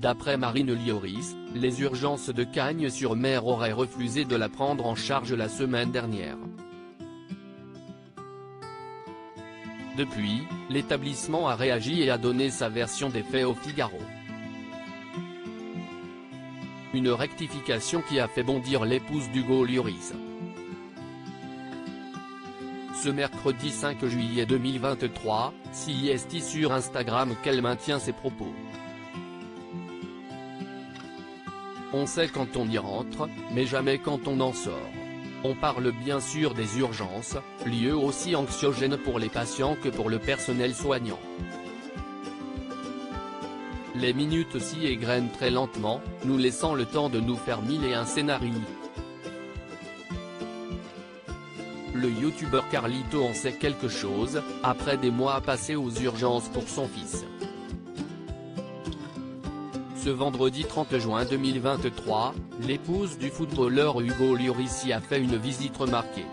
D'après Marine Lioris, les urgences de Cagnes-sur-Mer auraient refusé de la prendre en charge la semaine dernière. Depuis, l'établissement a réagi et a donné sa version des faits au Figaro. Une rectification qui a fait bondir l'épouse d'Hugo Lloris. Ce mercredi 5 juillet 2023, CIST sur Instagram qu'elle maintient ses propos. On sait quand on y rentre, mais jamais quand on en sort. On parle bien sûr des urgences, lieu aussi anxiogène pour les patients que pour le personnel soignant. Les minutes s'y égrènent très lentement, nous laissant le temps de nous faire 1001 scénarios. Le youtubeur Carlito en sait quelque chose, après des mois passés aux urgences pour son fils. Ce vendredi 30 juin 2023, l'épouse du footballeur Hugo Lloris y a fait une visite remarquée.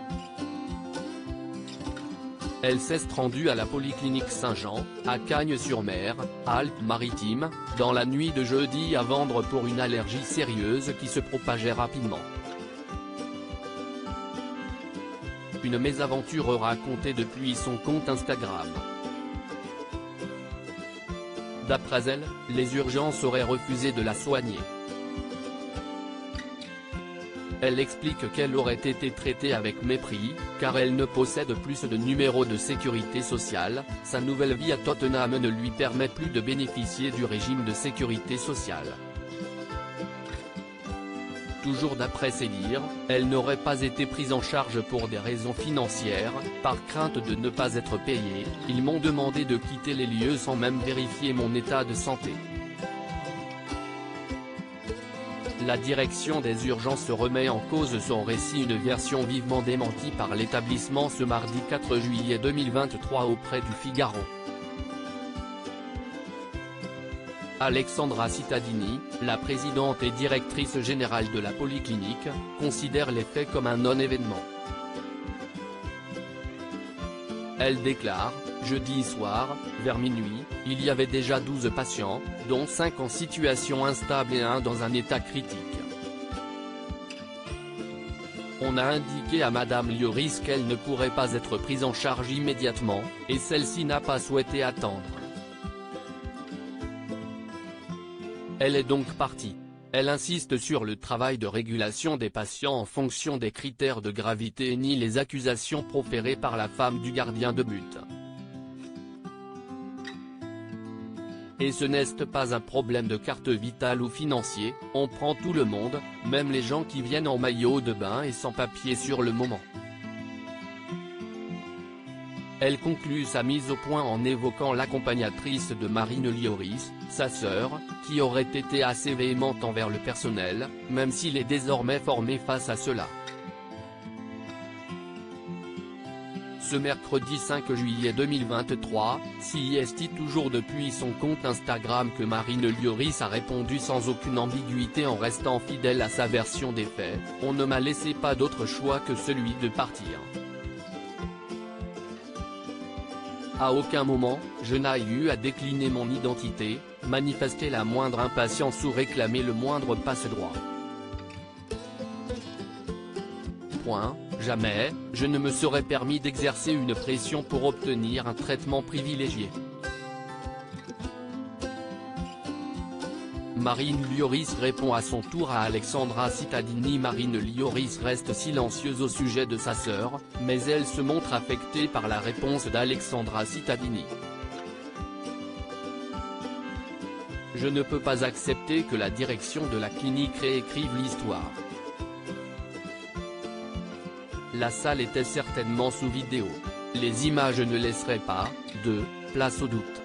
Elle s'est rendue à la polyclinique Saint-Jean, à Cagnes-sur-Mer, Alpes-Maritimes, dans la nuit de jeudi à vendre pour une allergie sérieuse qui se propageait rapidement. Une mésaventure racontée depuis son compte Instagram. D'après elle, les urgences auraient refusé de la soigner. Elle explique qu'elle aurait été traitée avec mépris, car elle ne possède plus de numéro de sécurité sociale, sa nouvelle vie à Tottenham ne lui permet plus de bénéficier du régime de sécurité sociale. Toujours d'après ses dires, elle n'aurait pas été prise en charge pour des raisons financières, par crainte de ne pas être payée, ils m'ont demandé de quitter les lieux sans même vérifier mon état de santé. La direction des urgences remet en cause son récit, une version vivement démentie par l'établissement ce mardi 4 juillet 2023 auprès du Figaro. Alexandra Cittadini, la présidente et directrice générale de la polyclinique, considère les faits comme un non-événement. Elle déclare, jeudi soir, vers minuit, il y avait déjà 12 patients, dont 5 en situation instable et 1 dans un état critique. On a indiqué à Madame Lloris qu'elle ne pourrait pas être prise en charge immédiatement, et celle-ci n'a pas souhaité attendre. Elle est donc partie. Elle insiste sur le travail de régulation des patients en fonction des critères de gravité et nie les accusations proférées par la femme du gardien de but. Et ce n'est pas un problème de carte vitale ou financier, on prend tout le monde, même les gens qui viennent en maillot de bain et sans papier sur le moment. Elle conclut sa mise au point en évoquant l'accompagnatrice de Marine Lioris, sa sœur, qui aurait été assez véhémente envers le personnel, même s'il est désormais formé face à cela. Ce mercredi 5 juillet 2023, CIST toujours depuis son compte Instagram que Marine Lioris a répondu sans aucune ambiguïté en restant fidèle à sa version des faits, on ne m'a laissé pas d'autre choix que celui de partir. À aucun moment, je n'ai eu à décliner mon identité, manifester la moindre impatience ou réclamer le moindre passe-droit. Jamais, je ne me serais permis d'exercer une pression pour obtenir un traitement privilégié. Marine Lioris répond à son tour à Alexandra Cittadini. Marine Lioris reste silencieuse au sujet de sa sœur, mais elle se montre affectée par la réponse d'Alexandra Cittadini. Je ne peux pas accepter que la direction de la clinique réécrive l'histoire. La salle était certainement sous vidéo. Les images ne laisseraient pas, place au doute.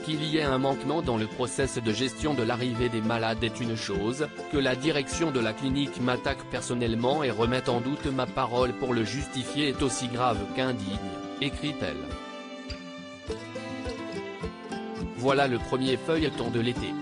Qu'il y ait un manquement dans le process de gestion de l'arrivée des malades est une chose, que la direction de la clinique m'attaque personnellement et remette en doute ma parole pour le justifier est aussi grave qu'indigne, écrit-elle. Voilà le premier feuilleton de l'été.